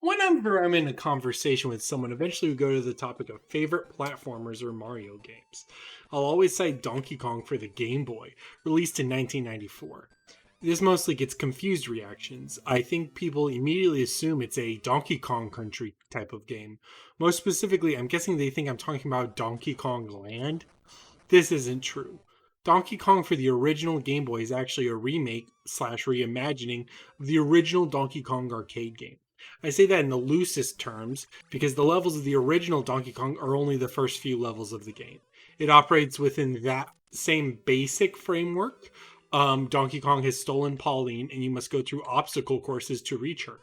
Whenever I'm in a conversation with someone, eventually we go to the topic of favorite platformers or Mario games. I'll always cite Donkey Kong for the Game Boy, released in 1994. This mostly gets confused reactions. I think people immediately assume it's a Donkey Kong Country type of game. Most specifically, I'm guessing they think I'm talking about Donkey Kong Land. This isn't true. Donkey Kong for the original Game Boy is actually a remake slash reimagining of the original Donkey Kong arcade game. I say that in the loosest terms because the levels of the original Donkey Kong are only the first few levels of the game. It operates within that same basic framework. Donkey Kong has stolen Pauline, and you must go through obstacle courses to reach her.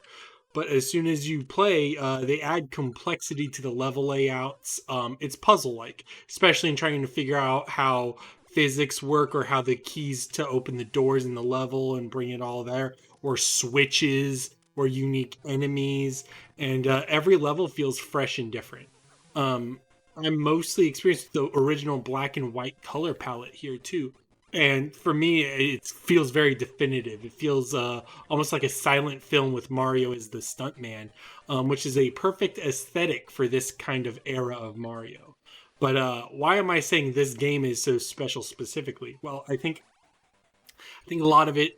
But as soon as you play, they add complexity to the level layouts. It's puzzle like, especially in trying to figure out how physics work or how the keys to open the doors in the level and bring it all there, or switches or unique enemies. And every level feels fresh and different. Um, I'm mostly experienced with the original black and white color palette here too. And for me, it feels very definitive. It feels almost like a silent film with Mario as the stuntman, which is a perfect aesthetic for this kind of era of Mario. But why am I saying this game is so special specifically? Well, I think a lot of it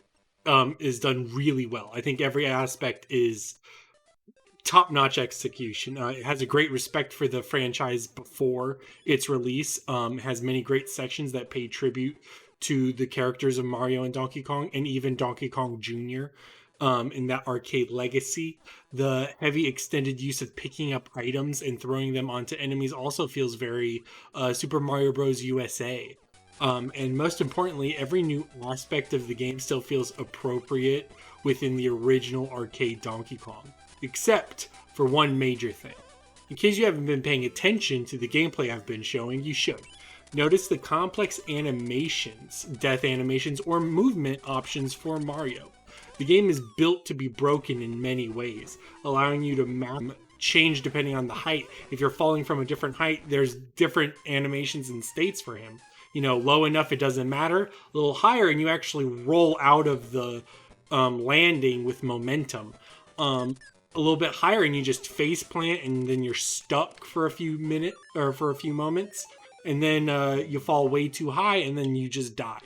is done really well. I think every aspect is top-notch execution. It has a great respect for the franchise before its release. It has many great sections that pay tribute to the characters of Mario and Donkey Kong, and even Donkey Kong Jr. In that arcade legacy. The heavy extended use of picking up items and throwing them onto enemies also feels very Super Mario Bros. USA. And most importantly, every new aspect of the game still feels appropriate within the original arcade Donkey Kong, except for one major thing. In case you haven't been paying attention to the gameplay I've been showing, you should. Notice the complex animations, death animations, or movement options for Mario. The game is built to be broken in many ways, allowing you to change depending on the height. If you're falling from a different height, there's different animations and states for him. Low enough it doesn't matter. A little higher and you actually roll out of the landing with momentum. A little bit higher and you just face plant and then you're stuck for a few minutes or for a few moments, and then you fall way too high and then you just die.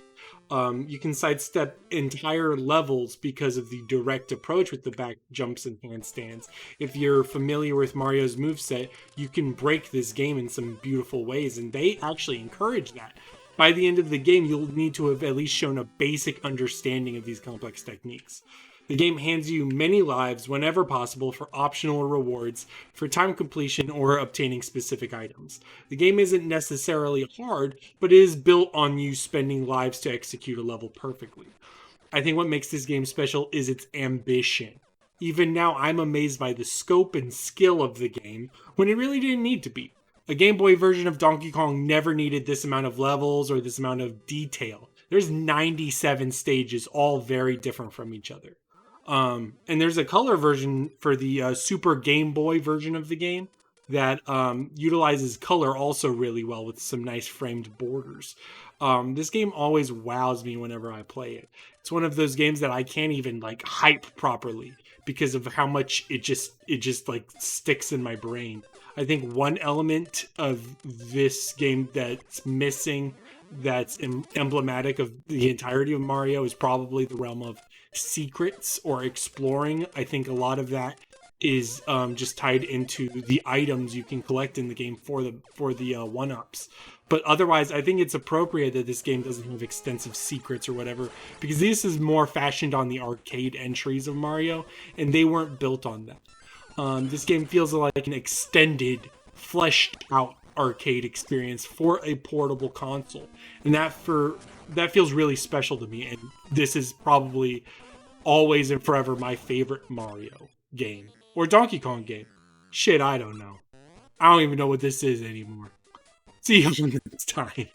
You can sidestep entire levels because of the direct approach with the back jumps and handstands. If you're familiar with Mario's moveset, you can break this game in some beautiful ways, and they actually encourage that. By the end of the game, you'll need to have at least shown a basic understanding of these complex techniques. The game hands you many lives whenever possible for optional rewards for time completion or obtaining specific items. The game isn't necessarily hard, but it is built on you spending lives to execute a level perfectly. I think what makes this game special is its ambition. Even now, I'm amazed by the scope and skill of the game when it really didn't need to be. A Game Boy version of Donkey Kong never needed this amount of levels or this amount of detail. There's 97 stages, all very different from each other. And there's a color version for the Super Game Boy version of the game that utilizes color also really well with some nice framed borders. This game always wows me whenever I play it. It's one of those games that I can't even like hype properly because of how much it just like sticks in my brain. I think one element of this game that's missing, that's emblematic of the entirety of Mario, is probably the realm of secrets or exploring. I think a lot of that is just tied into the items you can collect in the game for the one ups. But otherwise, I think it's appropriate that this game doesn't have extensive secrets or whatever, because this is more fashioned on the arcade entries of Mario, and they weren't built on that. This game feels like an extended, fleshed out arcade experience for a portable console, and that feels really special to me. And this is probably always and forever my favorite Mario game or Donkey Kong game. Shit, I don't know. I don't even know what this is anymore. See you next time.